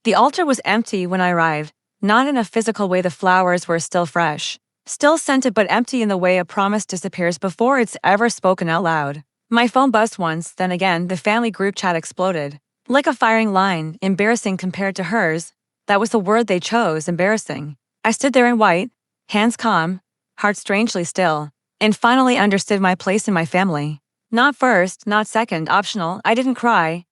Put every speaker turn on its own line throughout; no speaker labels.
The altar was empty when I arrived, not in a physical way. The flowers were still fresh, still scented, but empty in the way a promise disappears before it's ever spoken out loud. My phone buzzed once, then again the family group chat exploded. Like a firing line, embarrassing compared to hers. That was the word they chose, embarrassing. I stood there in white, hands calm, heart strangely still, and finally understood my place in my family. Not first, not second, optional. I didn't cry.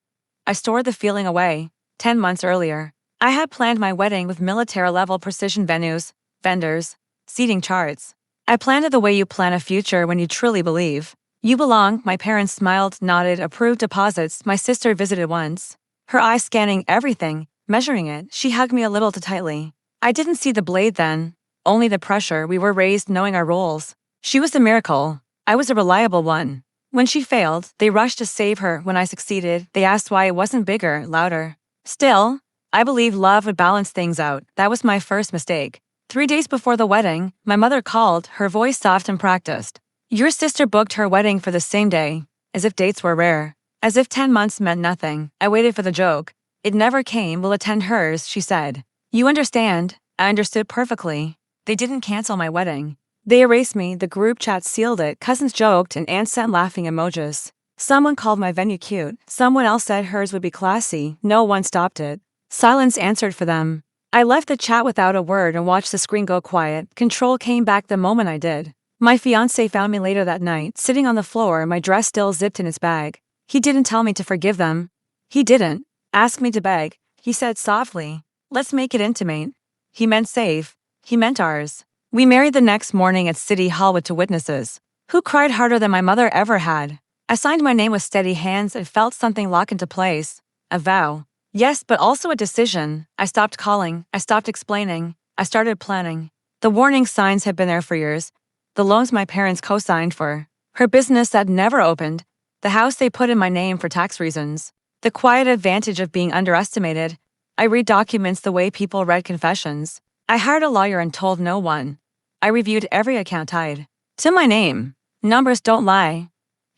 I stored the feeling away. 10 months earlier, I had planned my wedding with military-level precision venues, vendors, seating charts. I planned it the way you plan a future when you truly believe you belong. My parents smiled, nodded, approved deposits. My sister visited once, her eyes scanning everything, measuring it. She hugged me a little too tightly. I didn't see the blade then, only the pressure. We were raised knowing our roles. She was the miracle. I was a reliable one. When she failed, they rushed to save her. When I succeeded, they asked why it wasn't bigger, louder. Still, I believed love would balance things out. That was my first mistake. 3 days before the wedding, my mother called, her voice soft and practiced. Your sister booked her wedding for the same day, as if dates were rare, as if 10 months meant nothing. I waited for the joke. It never came. We'll attend hers, she said. You understand? I understood perfectly. They didn't cancel my wedding. They erased me. The group chat sealed it. Cousins joked and aunts sent laughing emojis. Someone called my venue cute. Someone else said hers would be classy. No one stopped it. Silence answered for them. I left the chat without a word and watched the screen go quiet. Control came back the moment I did. My fiancé found me later that night, sitting on the floor, my dress still zipped in its bag. He didn't tell me to forgive them. He didn't ask me to beg. He said softly, let's make it intimate. He meant safe. He meant ours. We married the next morning at City Hall with two witnesses, who cried harder than my mother ever had. I signed my name with steady hands and felt something lock into place. A vow. Yes, but also a decision. I stopped calling. I stopped explaining. I started planning. The warning signs had been there for years. The loans my parents co-signed for. Her business that never opened. The house they put in my name for tax reasons. The quiet advantage of being underestimated. I read documents the way people read confessions. I hired a lawyer and told no one. I reviewed every account tied to my name. Numbers don't lie.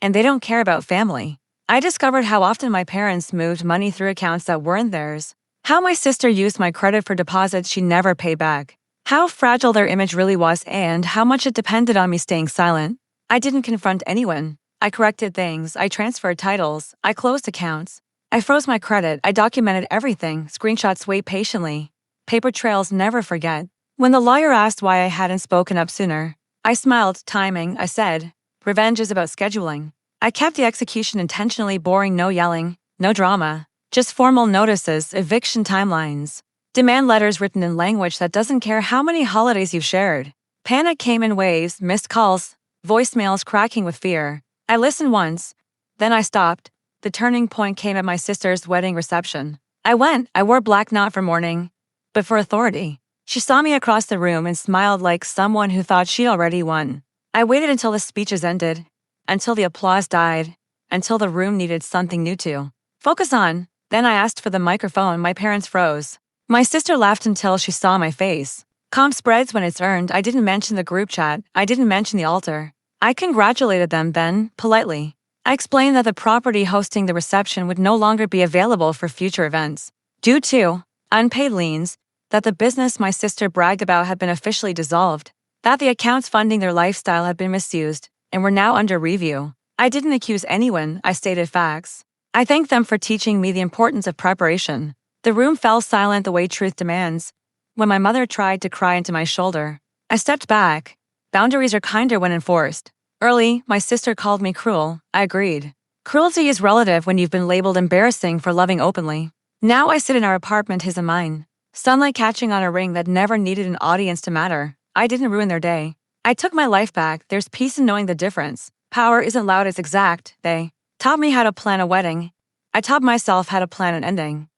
And they don't care about family. I discovered how often my parents moved money through accounts that weren't theirs. How my sister used my credit for deposits she never paid back. How fragile their image really was and how much it depended on me staying silent. I didn't confront anyone. I corrected things. I transferred titles. I closed accounts. I froze my credit. I documented everything. Screenshots wait patiently. Paper trails never forget. When the lawyer asked why I hadn't spoken up sooner, I smiled. Timing, I said. Revenge is about scheduling. I kept the execution intentionally boring. No yelling, no drama. Just formal notices, eviction timelines. Demand letters written in language that doesn't care how many holidays you've shared. Panic came in waves, missed calls, voicemails cracking with fear. I listened once, then I stopped. The turning point came at my sister's wedding reception. I wore black not for mourning, but for authority. She saw me across the room and smiled like someone who thought she'd already won. I waited until the speeches ended, until the applause died, until the room needed something new to focus on. Then I asked for the microphone. My parents froze. My sister laughed until she saw my face. Calm spreads when it's earned. I didn't mention the group chat. I didn't mention the altar. I congratulated them then, politely. I explained that the property hosting the reception would no longer be available for future events, due to unpaid liens, that the business my sister bragged about had been officially dissolved, that the accounts funding their lifestyle had been misused, and were now under review. I didn't accuse anyone. I stated facts. I thanked them for teaching me the importance of preparation. The room fell silent the way truth demands. When my mother tried to cry into my shoulder, I stepped back. Boundaries are kinder when enforced. Early, my sister called me cruel. I agreed. Cruelty is relative when you've been labeled embarrassing for loving openly. Now I sit in our apartment, his and mine. Sunlight catching on a ring that never needed an audience to matter. I didn't ruin their day. I took my life back. There's peace in knowing the difference. Power isn't loud, it's exact. They taught me how to plan a wedding. I taught myself how to plan an ending.